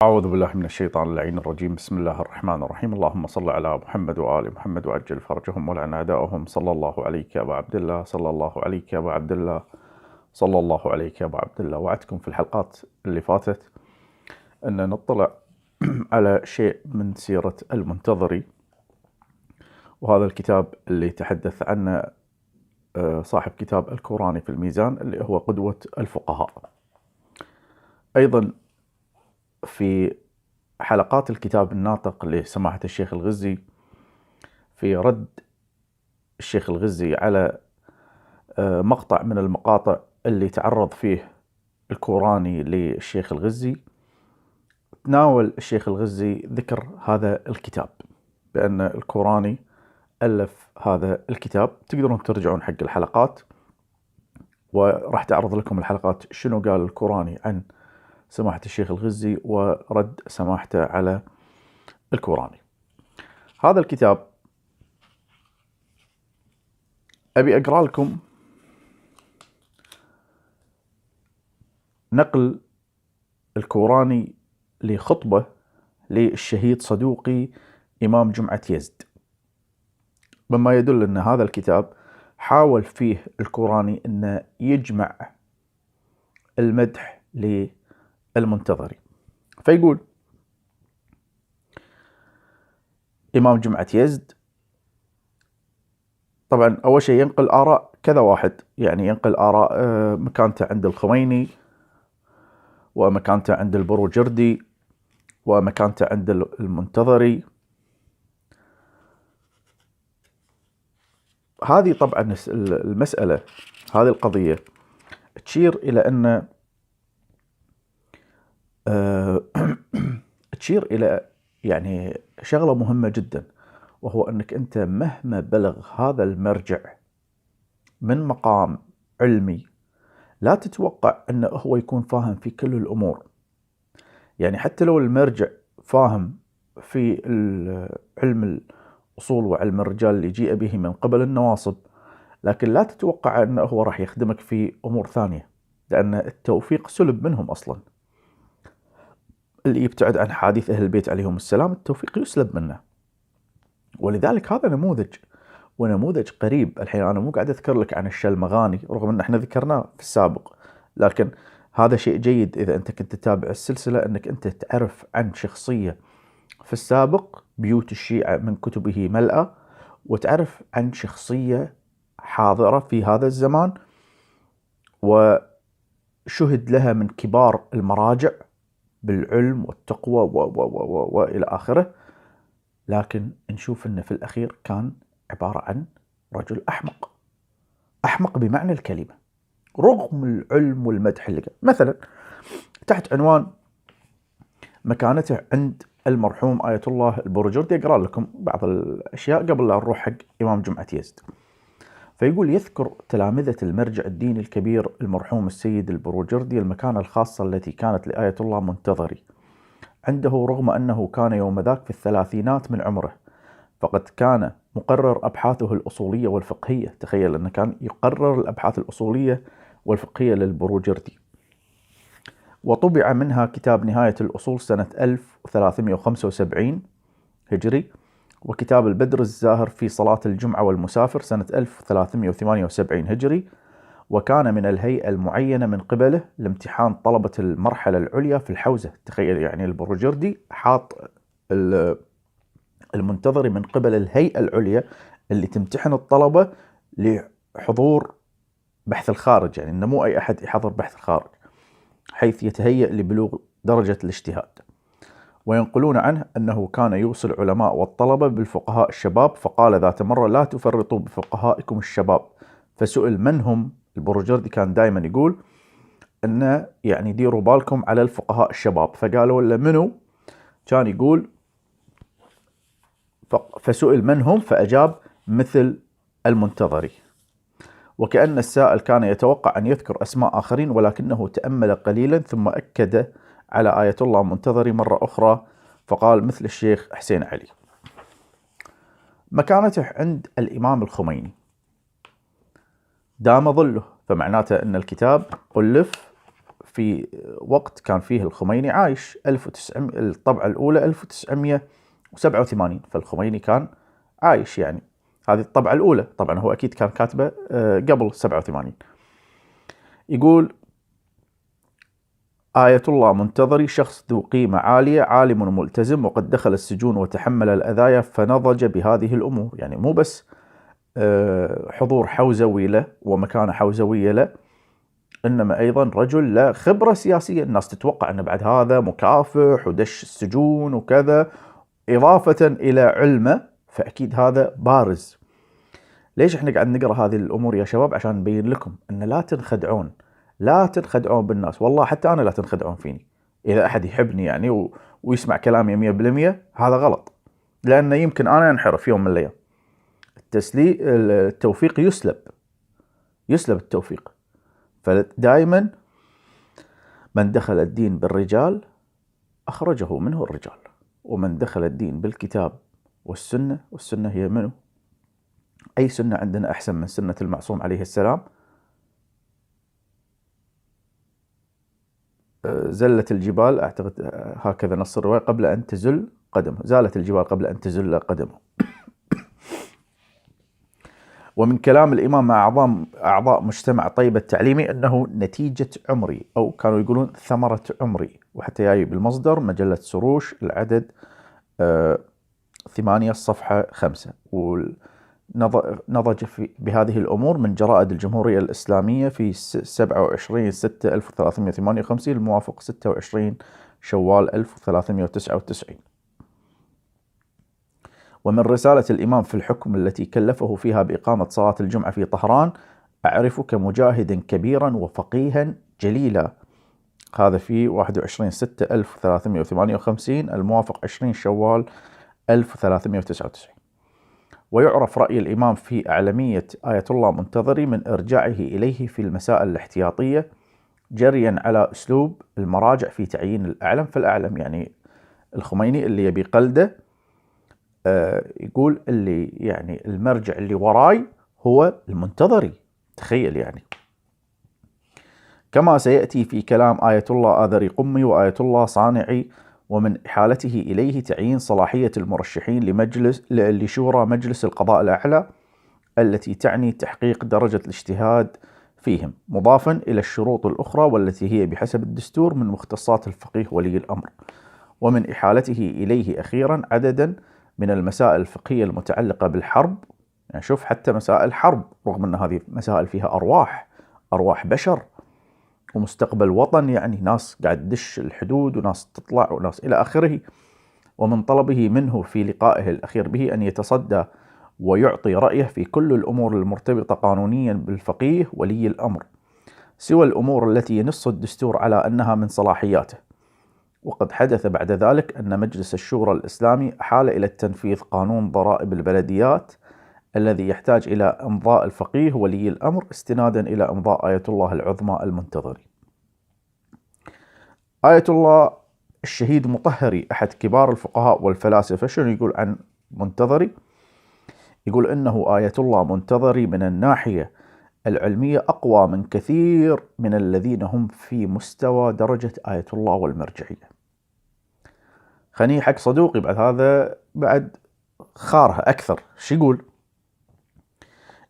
أعوذ بالله من الشيطان اللعين الرجيم. بسم الله الرحمن الرحيم. اللهم صل على محمد وآل محمد وأجل فرجهم ولعن أعداءهم. صلى الله عليك يا أبا عبد الله، صلى الله عليك يا أبا عبد الله، صلى الله عليك يا أبا عبد الله. وعدتكم في الحلقات اللي فاتت أن نطلع على شيء من سيرة المنتظري، وهذا الكتاب اللي تحدث عنه صاحب كتاب الكوراني في الميزان، اللي هو قدوة الفقهاء. أيضا في حلقات الكتاب الناطق لسماحة الشيخ الغزي، في رد الشيخ الغزي على مقطع من المقاطع اللي تعرض فيه الكوراني للشيخ الغزي، تناول الشيخ الغزي ذكر هذا الكتاب بأن الكوراني ألف هذا الكتاب. تقدرون ترجعون حق الحلقات، وراح تعرض لكم الحلقات شنو قال الكوراني عن سماحة الشيخ الغزي ورد سماحته على الكوراني. هذا الكتاب أبي أقرأ لكم نقل الكوراني لخطبة للشهيد صدوقي إمام جمعة يزد، مما يدل أن هذا الكتاب حاول فيه الكوراني أن يجمع المدح للمنتظري. فيقول إمام جمعة يزد، طبعا أول شيء ينقل آراء كذا واحد، يعني ينقل آراء مكانته عند الخميني، ومكانته عند البروجردي، ومكانته عند المنتظري. هذه طبعا المسألة، هذه القضية تشير إلى أن تشير إلى يعني شغلة مهمة جدا، وهو أنك أنت مهما بلغ هذا المرجع من مقام علمي، لا تتوقع أنه هو يكون فاهم في كل الأمور. يعني حتى لو المرجع فاهم في علم الأصول وعلم الرجال اللي جيء به من قبل النواصب، لكن لا تتوقع أنه هو راح يخدمك في أمور ثانية، لأن التوفيق سلب منهم أصلا. اللي يبتعد عن حديث أهل البيت عليهم السلام التوفيق يسلب منه. ولذلك هذا نموذج، ونموذج قريب. الحين أنا مو قاعد أذكر لك عن الشلمغاني رغم أن احنا ذكرناه في السابق، لكن هذا شيء جيد إذا أنت كنت تتابع السلسلة، أنك أنت تعرف عن شخصية في السابق بيوت الشيعة من كتبه ملأة، وتعرف عن شخصية حاضرة في هذا الزمان وشهد لها من كبار المراجع بالعلم والتقوى وإلى آخره، لكن نشوف أنه في الأخير كان عبارة عن رجل أحمق، أحمق بمعنى الكلمة، رغم العلم والمدح اللي قال. مثلا تحت عنوان مكانته عند المرحوم آية الله البروجردي، أقرأ لكم بعض الأشياء قبل لا نروح حق إمام جمعة يزد. فيقول: يذكر تلامذة المرجع الديني الكبير المرحوم السيد البروجردي المكانة الخاصة التي كانت لآية الله منتظري عنده، رغم أنه كان يوم ذاك في الثلاثينات من عمره، فقد كان مقرر أبحاثه الأصولية والفقهية. تخيل أنه كان يقرر الأبحاث الأصولية والفقهية للبروجردي، وطبع منها كتاب نهاية الأصول سنة 1375 هجري، وكتاب البدر الزاهر في صلاة الجمعة والمسافر سنة 1378 هجري، وكان من الهيئة المعينة من قبله لامتحان طلبة المرحلة العليا في الحوزة. تخيل يعني البروجردي حاط المنتظري من قبل الهيئة العليا اللي تمتحن الطلبة لحضور بحث الخارج، يعني إنه مو أي أحد يحضر بحث الخارج، حيث يتهيأ لبلوغ درجة الاجتهاد. وينقلون عنه أنه كان يوصي العلماء والطلبة بالفقهاء الشباب، فقال ذات مرة: لا تفرطوا بفقهائكم الشباب. فسئل من هم؟ البروجردي كان دائما يقول أنه يعني ديروا بالكم على الفقهاء الشباب، فقالوا ولا منو؟ كان يقول فسئل من هم؟ فأجاب: مثل المنتظري. وكأن السائل كان يتوقع أن يذكر أسماء آخرين، ولكنه تأمل قليلا ثم أكد على آية الله منتظري مرة أخرى، فقال: مثل الشيخ حسين علي. مكانته عند الإمام الخميني دام ظله، فمعناته أن الكتاب ألف في وقت كان فيه الخميني عايش، 1900 الطبعة الأولى 1987، فالخميني كان عايش يعني. هذه الطبعة الأولى، طبعا هو أكيد كان كاتبه قبل 87. يقول: آية الله منتظري شخص ذو قيمة عالية، عالم ملتزم، وقد دخل السجون وتحمل الأذايا فنضج بهذه الأمور. يعني مو بس حضور حوزوي له ومكانة حوزوية له، إنما أيضا رجل له خبرة سياسية. الناس تتوقع أن بعد هذا مكافح ودش السجون وكذا، إضافة إلى علمه، فأكيد هذا بارز. ليش إحنا قاعد نقرأ هذه الأمور يا شباب؟ عشان نبين لكم أن لا تنخدعون، لا تنخدعون بالناس. والله حتى أنا لا تنخدعون فيني. إذا أحد يحبني يعني ويسمع كلامي 100%، هذا غلط، لأنه يمكن أنا أنحرف يوم من الأيام. التوفيق يسلب التوفيق. فدائما من دخل الدين بالرجال أخرجه منه الرجال، ومن دخل الدين بالكتاب والسنة هي منه؟ أي سنة عندنا أحسن من سنة المعصوم عليه السلام؟ زلت الجبال، أعتقد هكذا نص الرواية، قبل أن تزل قدمه. زالت الجبال قبل أن تزل قدمه. ومن كلام الإمام مع أعضاء مجتمع طيبة التعليمي أنه نتيجة عمري، أو كانوا يقولون ثمرة عمري، وحتى جاي بالمصدر مجلة سروش العدد 8 الصفحة 5. ونضج بهذه الأمور من جرائد الجمهورية الإسلامية في 27/6/1358 الموافق 26 شوال 1399. ومن رسالة الإمام في الحكم التي كلفه فيها بإقامة صلاة الجمعة في طهران: أعرفك مجاهدا كبيرا وفقيها جليلا. هذا في 21/6/1358 الموافق 20 شوال 1399. ويعرف رأي الإمام في أعلمية آية الله منتظري من إرجاعه إليه في المسائل الاحتياطية، جريا على أسلوب المراجع في تعيين الأعلم فالأعلم. يعني الخميني اللي يبي قلده يقول اللي يعني المرجع اللي وراي هو المنتظري. تخيل يعني. كما سيأتي في كلام آية الله آذري قمي وآية الله صانعي، ومن إحالته إليه تعيين صلاحية المرشحين لشورى مجلس القضاء الأعلى التي تعني تحقيق درجة الاجتهاد فيهم، مضافا إلى الشروط الأخرى والتي هي بحسب الدستور من مختصات الفقيه ولي الأمر. ومن إحالته إليه أخيرا عددا من المسائل الفقهية المتعلقة بالحرب. يعني شوف، حتى مسائل حرب، رغم أن هذه مسائل فيها أرواح بشر ومستقبل وطن، يعني ناس قاعد تدش الحدود وناس تطلع وناس إلى آخره. ومن طلبه منه في لقائه الأخير به أن يتصدى ويعطي رأيه في كل الأمور المرتبطة قانونيا بالفقيه ولي الأمر، سوى الأمور التي ينص الدستور على أنها من صلاحياته. وقد حدث بعد ذلك أن مجلس الشورى الإسلامي أحال إلى التنفيذ قانون ضرائب البلديات الذي يحتاج إلى إمضاء الفقيه ولي الأمر، استنادا إلى إمضاء آية الله العظمى المنتظري. آية الله الشهيد مطهري أحد كبار الفقهاء والفلاسفة شنو يقول عن منتظري؟ يقول إنه آية الله منتظري من الناحية العلمية أقوى من كثير من الذين هم في مستوى درجة آية الله والمرجعية. خني حق صدوقي بعد هذا بعد خارها أكثر. شو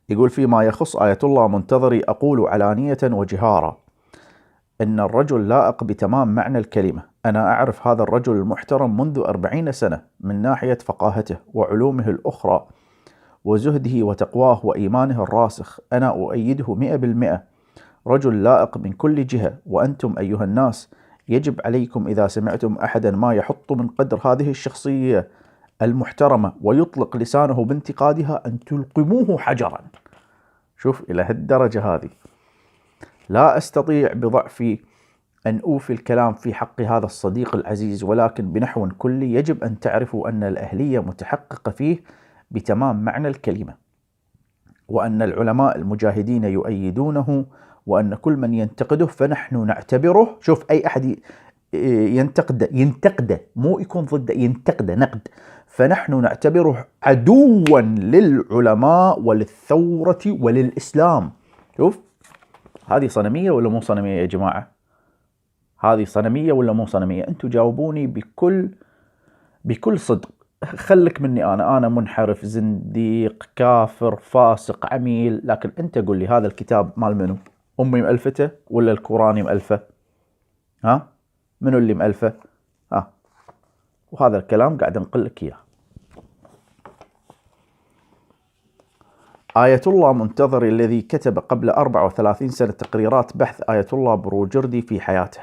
يقول فيما يخص آية الله منتظري: أقول علانية وجهارا إن الرجل لائق بتمام معنى الكلمة. أنا أعرف هذا الرجل المحترم منذ 40 سنة من ناحية فقاهته وعلومه الأخرى وزهده وتقواه وإيمانه الراسخ. أنا أؤيده 100%. رجل لائق من كل جهة. وأنتم أيها الناس يجب عليكم إذا سمعتم أحدا ما يحط من قدر هذه الشخصية المحترمة ويطلق لسانه بانتقادها أن تلقموه حجرا. شوف إلى هالدرجة هذه. لا أستطيع بضعفي أن أوفي الكلام في حق هذا الصديق العزيز، ولكن بنحو كلي يجب أن تعرفوا أن الأهلية متحققة فيه بتمام معنى الكلمة، وأن العلماء المجاهدين يؤيدونه، وأن كل من ينتقده فنحن نعتبره، شوف أي أحد ينتقده مو يكون ضده، ينتقده نقد، فنحن نعتبره عدوا للعلماء وللثورة وللإسلام. شوف هذه صنمية ولا مو صنمية يا جماعة؟ هذه صنمية ولا مو صنمية؟ أنتوا جاوبوني بكل صدق. خلك مني أنا منحرف، زنديق، كافر، فاسق، عميل، لكن أنت قل لي هذا الكتاب مال منو؟ أمي مألفته ولا القرآن مألفه؟ ها؟ منو اللي مألفه؟ ها؟ وهذا الكلام قاعد أنقل لك إياه. آية الله منتظري الذي كتب قبل 34 سنة تقريرات بحث آية الله بروجردي في حياته.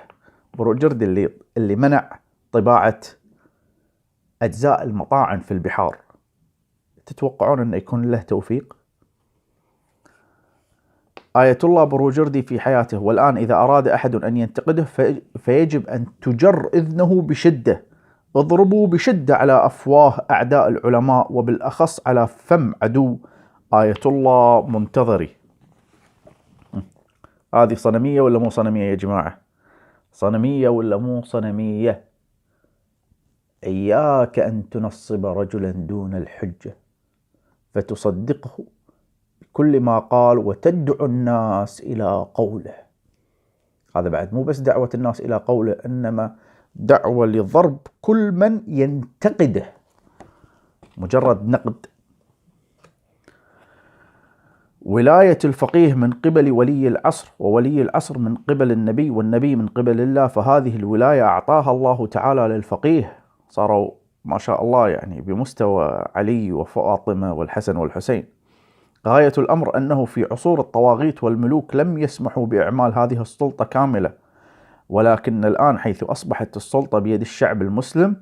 بروجردي اللي منع طباعة أجزاء المطاعن في البحار. تتوقعون أن يكون له توفيق؟ آية الله بروجردي في حياته، والآن إذا أراد أحد أن ينتقده فيجب أن تجر إذنه بشدة. اضربوا بشدة على أفواه أعداء العلماء، وبالأخص على فم عدو آية الله منتظري. هذه صنمية ولا مو صنمية يا جماعة؟ صنمية ولا مو صنمية؟ إياك أن تنصب رجلا دون الحجة فتصدقه بكل ما قال وتدعو الناس إلى قوله. هذا بعد مو بس دعوة الناس إلى قوله، إنما دعوة لضرب كل من ينتقده، مجرد نقد. ولاية الفقيه من قبل ولي العصر، وولي العصر من قبل النبي، والنبي من قبل الله، فهذه الولاية أعطاها الله تعالى للفقيه. صاروا ما شاء الله يعني بمستوى علي وفاطمة والحسن والحسين. غاية الأمر أنه في عصور الطواغيت والملوك لم يسمحوا بإعمال هذه السلطة كاملة، ولكن الآن حيث أصبحت السلطة بيد الشعب المسلم،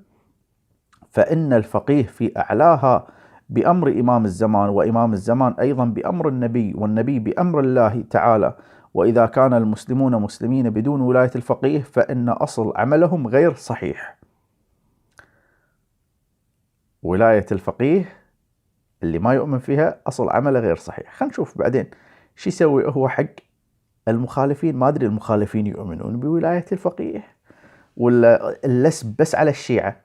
فإن الفقيه في أعلاها بأمر إمام الزمان، وإمام الزمان أيضا بأمر النبي، والنبي بأمر الله تعالى. وإذا كان المسلمون مسلمين بدون ولاية الفقيه فإن أصل عملهم غير صحيح. ولاية الفقيه اللي ما يؤمن فيها أصل عمله غير صحيح. خلينا نشوف بعدين شو يسوي هو حق المخالفين. ما أدري المخالفين يؤمنون بولاية الفقيه ولا اللسب بس على الشيعة.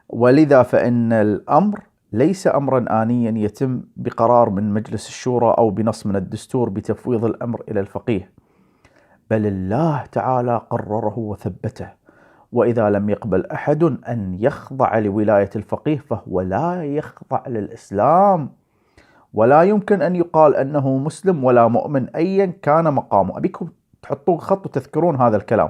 ولذا فإن الأمر ليس أمرا آنيا يتم بقرار من مجلس الشورى أو بنص من الدستور بتفويض الأمر إلى الفقيه، بل الله تعالى قرره وثبته. وإذا لم يقبل أحد أن يخضع لولاية الفقيه فهو لا يخضع للإسلام، ولا يمكن أن يقال أنه مسلم ولا مؤمن أيا كان مقامه. أبيكم تحطون خط وتذكرون هذا الكلام.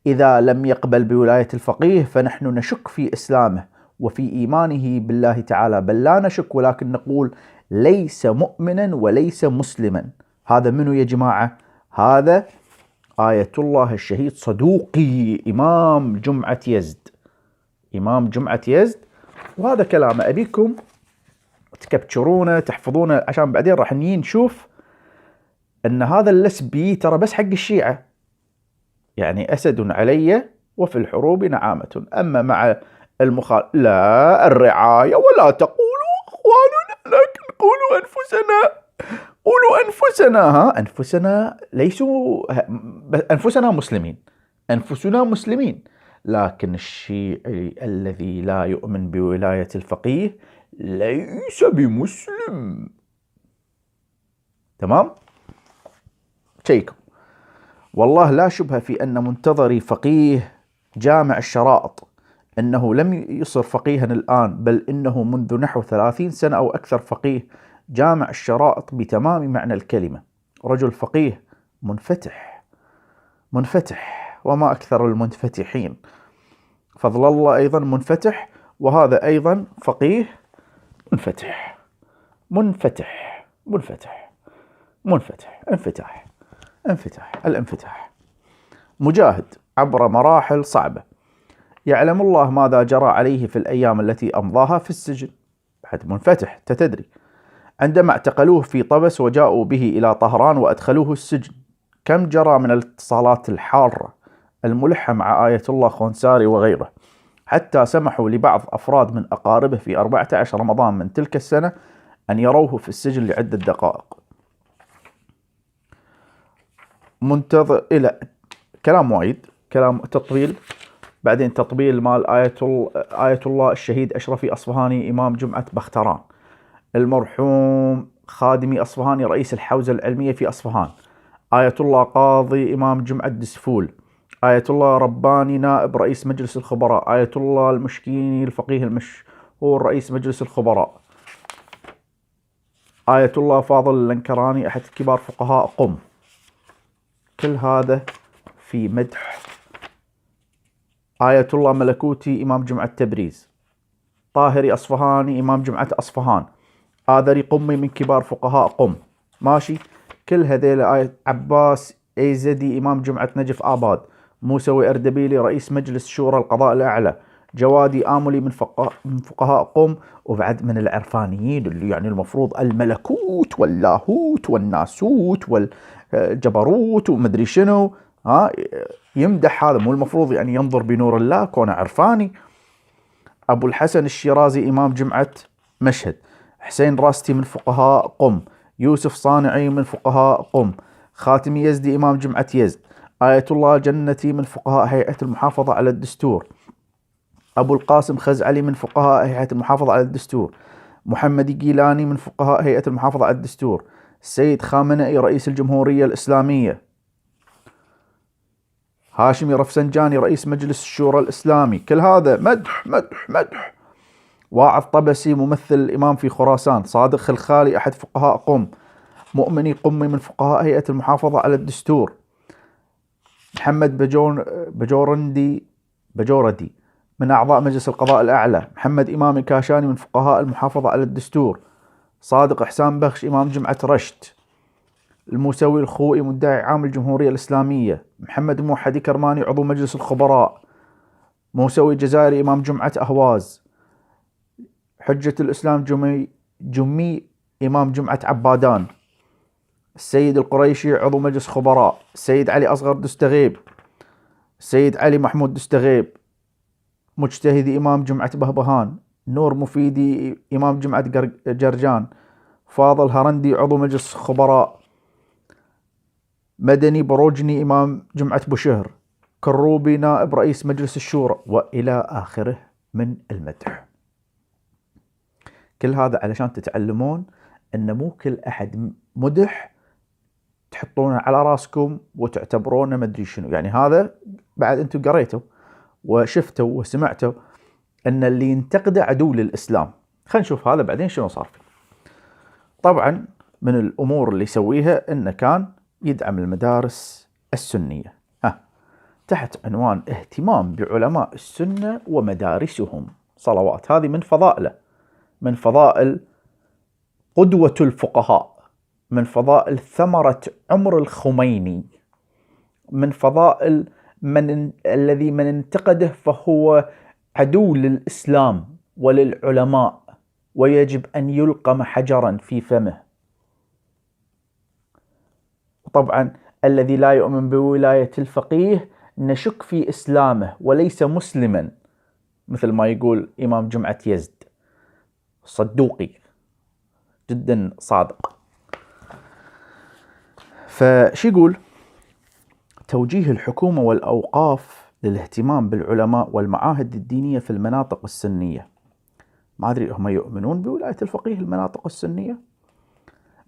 إذا لم يقبل بولاية الفقيه فنحن نشك في إسلامه وفي إيمانه بالله تعالى، بل لا نشك ولكن نقول ليس مؤمنا وليس مسلما. هذا منو يا جماعة؟ هذا آية الله الشهيد صدوقي إمام جمعة يزد. إمام جمعة يزد، وهذا كلامه. أبيكم تكبتشرونه تحفظونه عشان بعدين راح نشوف أن هذا اللسبي ترى بس حق الشيعة، يعني أسد علي وفي الحروب نعامة، أما مع لا الرعاية ولا تقولوا أخواننا لكن قولوا أنفسنا. قولوا أنفسنا. أنفسنا ليسوا أنفسنا مسلمين، أنفسنا مسلمين، لكن الشيعي الذي لا يؤمن بولاية الفقيه ليس بمسلم. تمام؟ شيكم. والله لا شبهة في أن منتظري فقيه جامع الشرائط، أنه لم يصر فقيها الآن، بل إنه منذ نحو 30 سنة أو أكثر فقيه جامع الشرائط بتمام معنى الكلمة. رجل فقيه منفتح، وما أكثر المنفتحين. فضل الله أيضا منفتح، وهذا أيضا فقيه منفتح. الانفتاح. مجاهد عبر مراحل صعبة، يعلم الله ماذا جرى عليه في الأيام التي أمضاها في السجن. بعد منفتح تدري. عندما اعتقلوه في طبس وجاءوا به إلى طهران وأدخلوه السجن، كم جرى من الاتصالات الحارة الملحة مع آية الله خونساري وغيره، حتى سمحوا لبعض أفراد من أقاربه في 14 رمضان من تلك السنة أن يروه في السجن لعدة دقائق. منتظر إلى كلام وايد، كلام تطويل. بعدين تطبيل مال آية الله الشهيد أشرفي أصفهاني إمام جمعة بختران، المرحوم خادمي أصفهاني رئيس الحوزة العلمية في أصفهان، آية الله قاضي إمام جمعة دسفول، آية الله رباني نائب رئيس مجلس الخبراء. آية الله المشكيني الفقيه المشهور رئيس مجلس الخبراء. آية الله فاضل الأنكراني أحد كبار فقهاء قم. كل هذا في مدح آية الله ملكوتي إمام جمعة تبريز. طاهري أصفهاني إمام جمعة أصفهان. آذري قمي من كبار فقهاء قم. ماشي. كل هذيل آية عباس أيزدي إمام جمعة نجف آباد. موسوي أردبيلي رئيس مجلس شورى القضاء الأعلى. جوادي آملي من فقهاء قم. وبعد من العرفانيين اللي يعني المفروض الملكوت واللاهوت والناسوت والجبروت ومدري شنو. يمدح هذا، مو المفروض يعني ينظر بنور الله كونه عرفاني. أبو الحسن الشيرازي إمام جمعة مشهد. حسين راستي من فقهاء قم. يوسف صانعي من فقهاء قم. خاتمي يزدي إمام جمعة يزد. آية الله جنتي من فقهاء هيئة المحافظة على الدستور. أبو القاسم خزعلي من فقهاء هيئة المحافظة على الدستور. محمد جيلاني من فقهاء هيئة المحافظة على الدستور. السيد خامنئي رئيس الجمهورية الإسلامية. هاشمي رفسنجاني رئيس مجلس الشورى الإسلامي. كل هذا مدح مدح مدح. واعظ طبسي ممثل الإمام في خراسان. صادق خلخالي أحد فقهاء قم. مؤمني قمي من فقهاء هيئة المحافظة على الدستور. محمد بجوردي من أعضاء مجلس القضاء الأعلى. محمد إمام كاشاني من فقهاء المحافظة على الدستور. صادق إحسان بخش إمام جمعة رشت. الموسوي الخوئي مدعي عام الجمهورية الإسلامية. محمد موحد كرماني عضو مجلس الخبراء. موسوي جزائري إمام جمعة أهواز. حجة الإسلام جمي إمام جمعة عبادان. السيد القريشي عضو مجلس خبراء. السيد علي أصغر دستغيب. السيد علي محمود دستغيب مجتهدي إمام جمعة بهبهان. نور مفيدي إمام جمعة جرجان. فاضل هرندي عضو مجلس خبراء. مدني بروجني إمام جمعة بوشهر. كروبي نائب رئيس مجلس الشورى، وإلى آخره من المدح. كل هذا علشان تتعلمون أن مو كل أحد مدح تحطونه على راسكم وتعتبرونه مدري شنو. يعني هذا بعد أنتم قريتوا وشفتوا وسمعتوا أن اللي ينتقده عدو للإسلام. خلينا نشوف هذا بعدين شنو صار فيه. طبعا من الأمور اللي يسويها أنه كان يدعم المدارس السنية تحت عنوان اهتمام بعلماء السنة ومدارسهم صلوات. هذه من فضائله، من فضائل قدوة الفقهاء، من فضائل ثمرة عمر الخميني، من فضائل الذي من انتقده فهو عدو للإسلام وللعلماء ويجب أن يلقم حجرا في فمه. طبعا الذي لا يؤمن بولاية الفقيه نشك في إسلامه وليس مسلما، مثل ما يقول إمام جمعة يزد صدوقي جدا صادق. فشي يقول؟ توجيه الحكومة والأوقاف للاهتمام بالعلماء والمعاهد الدينية في المناطق السنية. ما أدري هم يؤمنون بولاية الفقيه المناطق السنية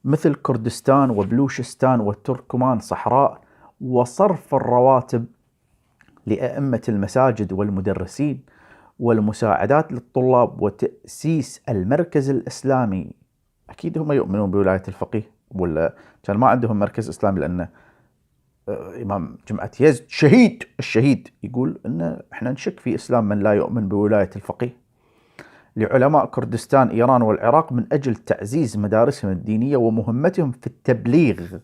مثل كردستان وبلوشستان والتركمان صحراء، وصرف الرواتب لأئمة المساجد والمدرسين والمساعدات للطلاب وتأسيس المركز الإسلامي. أكيد هم يؤمنون بولاية الفقيه، ولا كان ما عندهم مركز إسلامي؟ لأن إمام جمعة يزد الشهيد يقول إن إحنا نشك في إسلام من لا يؤمن بولاية الفقيه. لعلماء كردستان إيران والعراق من أجل تعزيز مدارسهم الدينية ومهمتهم في التبليغ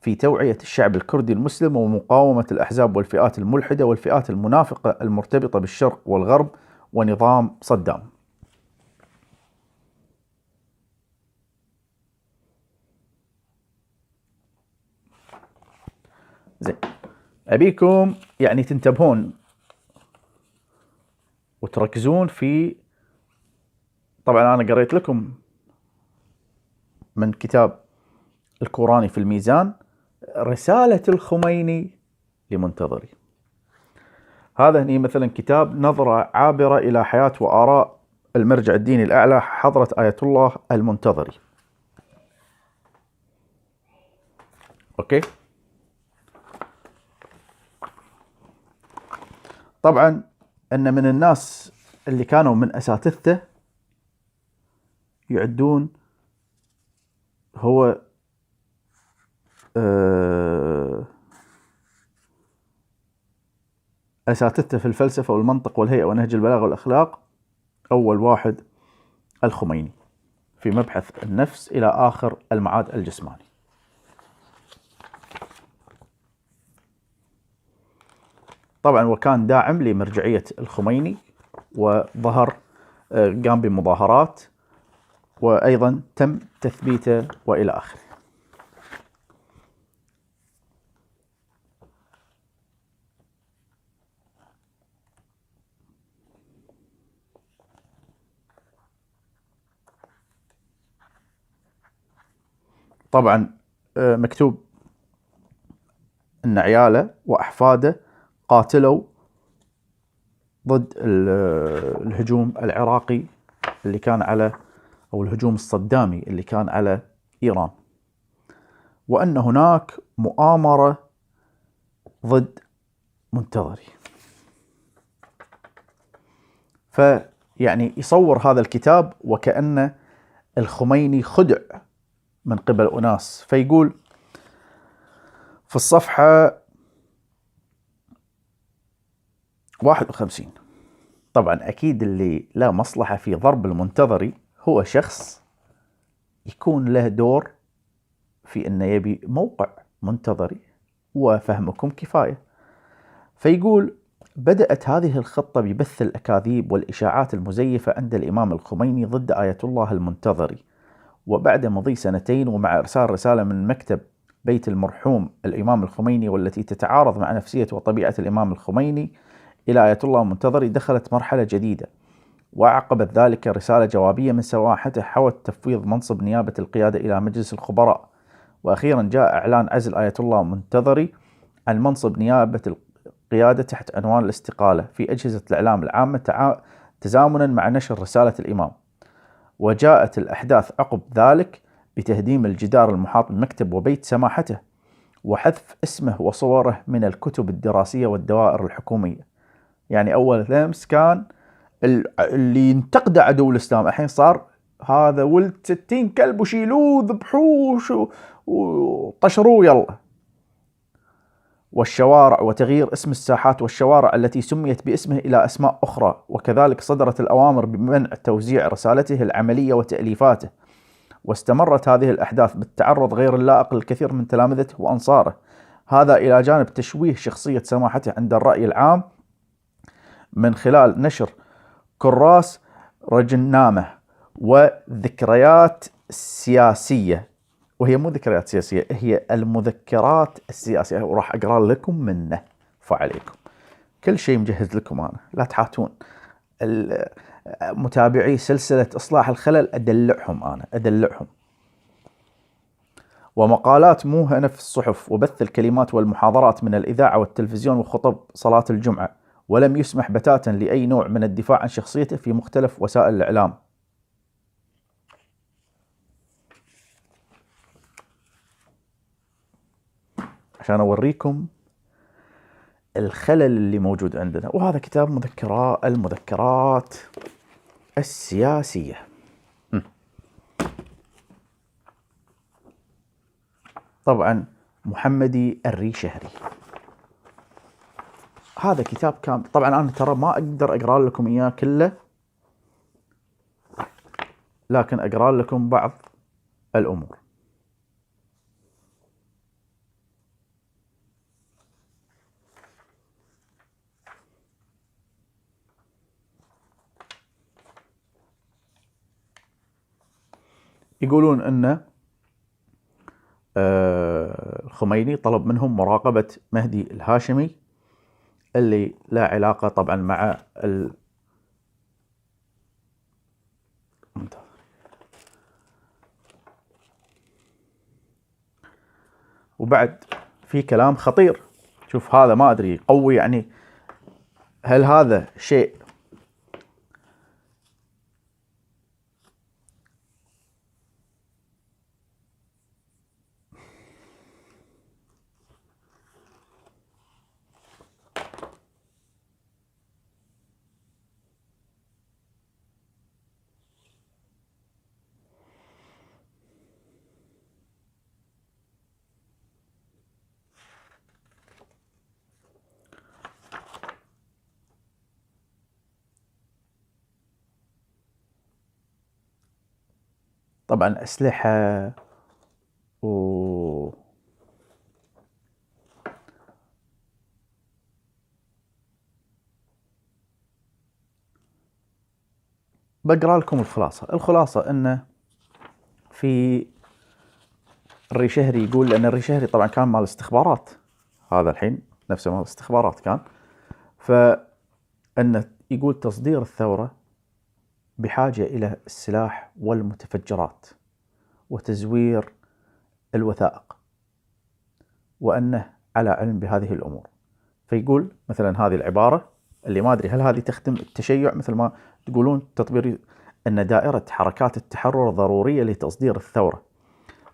في توعية الشعب الكردي المسلم ومقاومة الأحزاب والفئات الملحدة والفئات المنافقة المرتبطة بالشرق والغرب ونظام صدام. زين، أبيكم يعني تنتبهون وتركزون في، طبعا أنا قريت لكم من كتاب الكوراني في الميزان رسالة الخميني لمنتظري. هذا هني مثلا كتاب نظرة عابرة إلى حياة وآراء المرجع الديني الأعلى حضرة آية الله المنتظري. أوكي، طبعا أن من الناس اللي كانوا من أساتذته يعدون هو أساتذته في الفلسفة والمنطق والهيئة ونهج البلاغة والأخلاق. أول واحد الخميني في مبحث النفس إلى آخر المعاد الجسماني. طبعا وكان داعم لمرجعية الخميني، وظهر قام بمظاهرات، وأيضا تم تثبيته وإلى آخره. طبعا مكتوب أن عياله وأحفاده قاتلوا ضد الهجوم العراقي اللي كان على، أو الهجوم الصدامي اللي كان على إيران، وأن هناك مؤامرة ضد منتظري. فيعني يصور هذا الكتاب وكأن الخميني خدع من قبل أناس. فيقول في الصفحة 51: طبعا أكيد اللي لا مصلحة في ضرب المنتظري هو شخص يكون له دور في أنه يبي موقع منتظري، وفهمكم كفاية. فيقول: بدأت هذه الخطة ببث الأكاذيب والإشاعات المزيفة عند الإمام الخميني ضد آية الله المنتظري، وبعد مضي 2 ومع إرسال رسالة من مكتب بيت المرحوم الإمام الخميني والتي تتعارض مع نفسية وطبيعة الإمام الخميني إلى آية الله المنتظري، دخلت مرحلة جديدة، وعقبت ذلك رسالة جوابية من سماحته حوت تفويض منصب نيابة القيادة إلى مجلس الخبراء، وأخيرا جاء إعلان عزل آية الله المنتظري عن منصب نيابة القيادة تحت عنوان الاستقالة في أجهزة الإعلام العامة تزامنا مع نشر رسالة الإمام. وجاءت الأحداث عقب ذلك بتهديم الجدار المحاط بمكتب وبيت سماحته، وحذف اسمه وصوره من الكتب الدراسية والدوائر الحكومية. يعني أول لمس كان اللي ينتقد عدو الإسلام، الحين صار هذا ولد 60 كلب وشيلوه ذبحوه وطشروه يلا. والشوارع، وتغيير اسم الساحات والشوارع التي سميت باسمه إلى أسماء أخرى، وكذلك صدرت الأوامر بمنع توزيع رسالته العملية وتأليفاته. واستمرت هذه الأحداث بالتعرض غير اللائق للكثير من تلامذته وأنصاره، هذا إلى جانب تشويه شخصية سماحته عند الرأي العام من خلال نشر كراس رجنامة وذكريات سياسية، وهي مو ذكريات سياسية، هي المذكرات السياسية، وراح أقرأ لكم منه. فعليكم كل شيء مجهز لكم أنا، لا تحاتون. متابعي سلسلة إصلاح الخلل أدلعهم. ومقالات موهنة في الصحف، وبث الكلمات والمحاضرات من الإذاعة والتلفزيون وخطب صلاة الجمعة، ولم يسمح بتاتا لأي نوع من الدفاع عن شخصيته في مختلف وسائل الإعلام. عشان أوريكم الخلل اللي موجود عندنا. وهذا كتاب المذكرات السياسية. طبعا محمدي الريشهري، هذا كتاب كامل. طبعا أنا ترى ما أقدر أقرأ لكم إياه كله، لكن أقرأ لكم بعض الأمور. يقولون أن الخميني طلب منهم مراقبة مهدي الهاشمي اللي لا علاقة طبعا مع وبعد في كلام خطير. شوف هذا ما أدري قوي، يعني هل هذا شيء طبعا أسلحة بقرأ لكم الخلاصة أنه في الريشهري يقول، لأن الريشهري طبعا كان مال استخبارات، هذا الحين نفسه مال استخبارات كان، فأنه يقول تصدير الثورة بحاجة إلى السلاح والمتفجرات وتزوير الوثائق، وأنه على علم بهذه الأمور. فيقول مثلا هذه العبارة اللي ما أدري هل هذه تخدم التشيع مثل ما تقولون تطبير، أن دائرة حركات التحرر ضرورية لتصدير الثورة،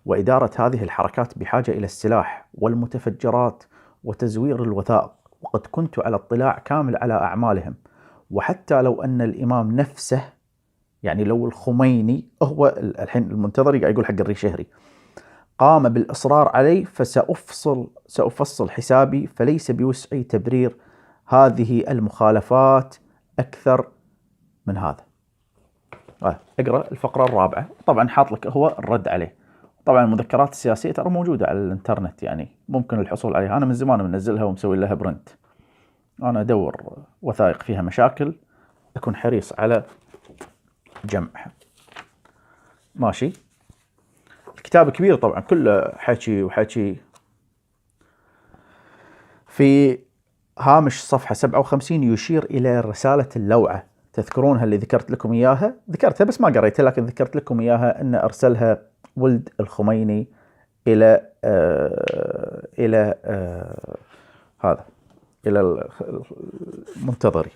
وإدارة هذه الحركات بحاجة إلى السلاح والمتفجرات وتزوير الوثائق، وقد كنت على اطلاع كامل على أعمالهم. وحتى لو أن الإمام نفسه، يعني لو الخميني هو الحين المنتظر يقول حق الريشهري، قام بالإصرار علي سأفصل حسابي، فليس بوسعي تبرير هذه المخالفات أكثر من هذا. اقرأ الفقرة الرابعة. طبعا حاط لك هو الرد عليه. طبعا المذكرات السياسية ترى موجودة على الانترنت، يعني ممكن الحصول عليها. أنا من زمان منزلها ومسوي لها برنت. أنا أدور وثائق فيها مشاكل أكون حريص على جمعها. ماشي. الكتاب كبير طبعا كله حكي وحكي. في هامش صفحة 57 يشير إلى رسالة اللوعة، تذكرونها اللي ذكرت لكم إياها؟ ذكرتها بس ما قريتها، لكن ذكرت لكم إياها أن أرسلها ولد الخميني إلى هذا إلى المنتظري.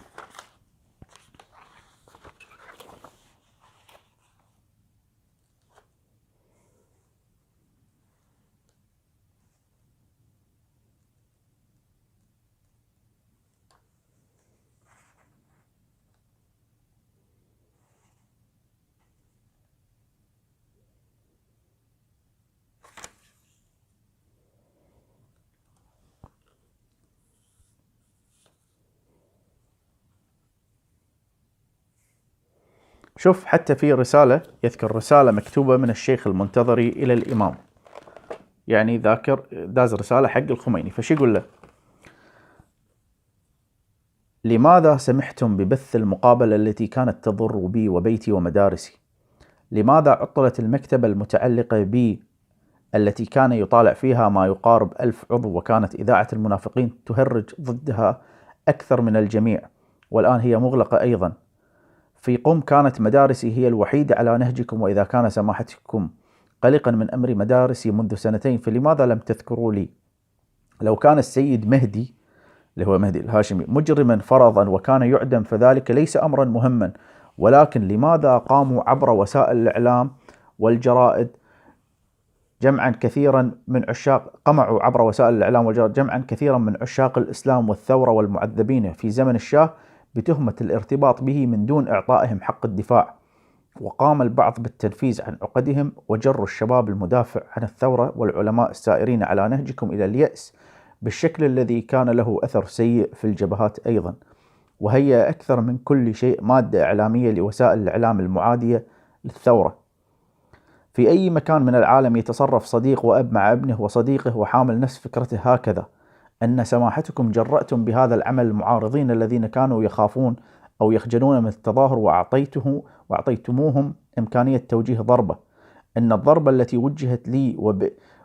شوف حتى في رسالة، يذكر رسالة مكتوبة من الشيخ المنتظري إلى الإمام، يعني ذاكر داز رسالة حق الخميني. فشي يقول له: لماذا سمحتم ببث المقابلة التي كانت تضر بي وبيتي ومدارسي؟ لماذا عطلت المكتبة المتعلقة بي التي كان يطالع فيها ما يقارب 1000 عضو، وكانت إذاعة المنافقين تهرج ضدها أكثر من الجميع، والآن هي مغلقة أيضا. في قم كانت مدارسي هي الوحيدة على نهجكم، وإذا كان سماحتكم قلقا من أمر مدارسي منذ 2 فلماذا لم تذكروا لي؟ لو كان السيد مهدي اللي هو مهدي الهاشمي مجرما فرضا وكان يعدم فذلك ليس أمرا مهما، ولكن لماذا قاموا عبر وسائل الإعلام والجرائد جمعا كثيرا من عشاق الإسلام والثورة والمعذبين في زمن الشاه بتهمة الارتباط به من دون إعطائهم حق الدفاع، وقام البعض بالتنفيذ عن عقدهم وجروا الشباب المدافع عن الثورة والعلماء السائرين على نهجكم إلى اليأس بالشكل الذي كان له أثر سيء في الجبهات أيضا، وهي أكثر من كل شيء مادة إعلامية لوسائل الإعلام المعادية للثورة. في أي مكان من العالم يتصرف صديق وأب مع ابنه وصديقه وحامل نفس فكرته هكذا، أن سماحتكم جرأتم بهذا العمل المعارضين الذين كانوا يخافون أو يخجلون من التظاهر وأعطيتموهم إمكانية توجيه ضربة. أن الضربة التي وجهت لي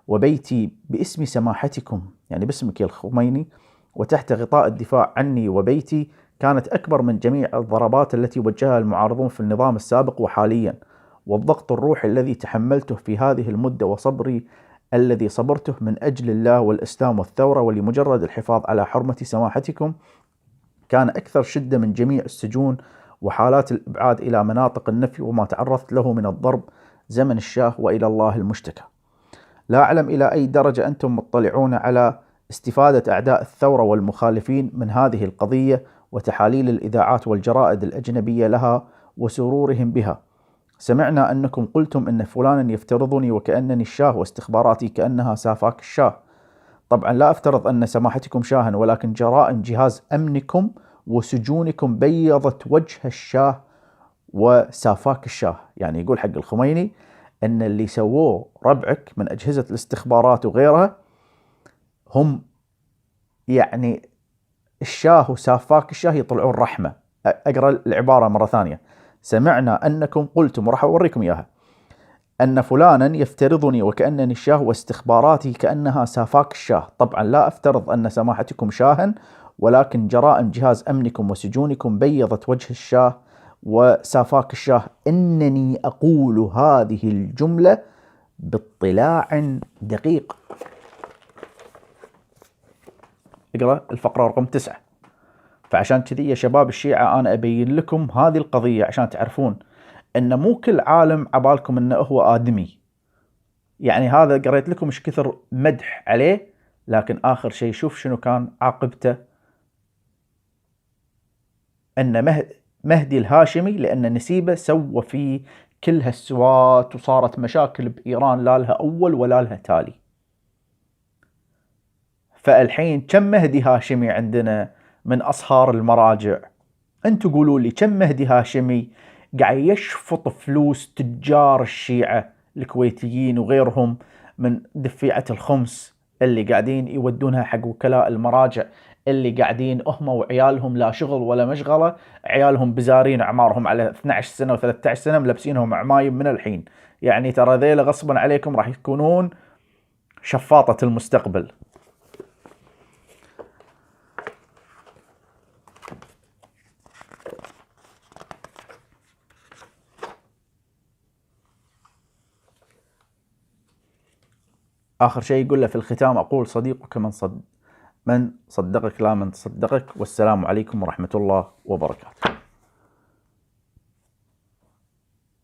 وبيتي باسم سماحتكم، يعني باسمك يا الخميني، وتحت غطاء الدفاع عني وبيتي، كانت أكبر من جميع الضربات التي وجهها المعارضون في النظام السابق وحاليا. والضغط الروحي الذي تحملته في هذه المدة وصبري الذي صبرته من أجل الله والإسلام والثورة ولمجرد الحفاظ على حرمة سماحتكم كان أكثر شدة من جميع السجون وحالات الإبعاد إلى مناطق النفي وما تعرضت له من الضرب زمن الشاه، وإلى الله المشتكى. لا أعلم إلى أي درجة أنتم مطلعون على استفادة أعداء الثورة والمخالفين من هذه القضية وتحاليل الإذاعات والجرائد الأجنبية لها وسرورهم بها. سمعنا أنكم قلتم إن فلانا يفترضني وكأنني الشاه واستخباراتي كأنها سافاك الشاه. طبعا لا أفترض أن سماحتكم شاها، ولكن جرائم جهاز أمنكم وسجونكم بيضت وجه الشاه وسافاك الشاه. يعني يقول حق الخميني أن اللي سووه ربعك من أجهزة الاستخبارات وغيرها هم يعني الشاه وسافاك الشاه يطلعون رحمة. أقرأ العبارة مرة ثانية: سمعنا أنكم قلتم، وراح أوريكم إياها، أن فلانا يفترضني وكأنني الشاه واستخباراتي كأنها سافاك الشاه. طبعا لا أفترض أن سماحتكم شاها، ولكن جرائم جهاز أمنكم وسجونكم بيضت وجه الشاه وسافاك الشاه. إنني أقول هذه الجملة باطلاع دقيق. اقرأ الفقرة رقم 9. فعشان كذي يا شباب الشيعة أنا أبين لكم هذه القضية عشان تعرفون أن مو كل عالم عبالكم أنه هو آدمي. يعني هذا قريت لكم إيش كثر مدح عليه، لكن آخر شيء شوف شنو كان عاقبته، أن مهدي الهاشمي لأن نسيبه سوى فيه كل هالسوات وصارت مشاكل بإيران لا لها أول ولا لها تالي. فالحين كم مهدي هاشمي عندنا من أصهار المراجع؟ أنتوا قولوا لي كم مهدي هاشمي قاعد يشفط فلوس تجار الشيعة الكويتيين وغيرهم من دفيعة الخمس اللي قاعدين يودونها حق وكلاء المراجع، اللي قاعدين هم وعيالهم لا شغل ولا مشغلة، عيالهم بزارين أعمارهم على 12 سنة و13 سنة ملبسينهم عمايم من الحين. يعني ترى ذيلا غصبا عليكم راح يكونون شفاطة المستقبل. آخر شيء يقول له في الختام: أقول صديقك من صدقك لا من تصدقك، والسلام عليكم ورحمة الله وبركاته.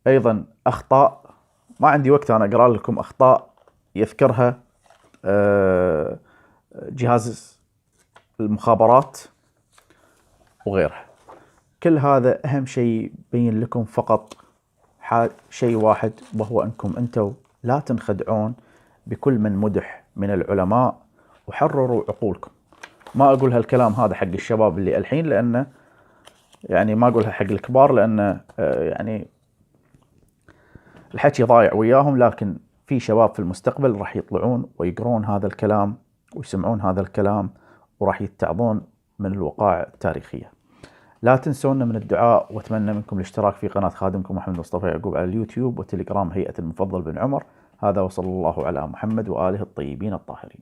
أيضا أخطاء، ما عندي وقت أنا أقرأ لكم أخطاء يذكرها جهاز المخابرات وغيرها. كل هذا أهم شيء بين لكم فقط شيء واحد، وهو أنكم أنتوا لا تنخدعون بكل من مدح من العلماء، وحرروا عقولكم. ما أقول هالكلام هذا حق الشباب اللي الحين، لأنه يعني ما أقولها حق الكبار، لأنه يعني الحكي ضايع وياهم، لكن في شباب في المستقبل راح يطلعون ويقرون هذا الكلام ويسمعون هذا الكلام وراح يتعظون من الوقائع التاريخية. لا تنسونا من الدعاء، واتمنى منكم الاشتراك في قناة خادمكم محمد مصطفى يعقوب على اليوتيوب وتليجرام هيئة المفضل بن عمر. هذا وصلى الله على محمد وآله الطيبين الطاهرين.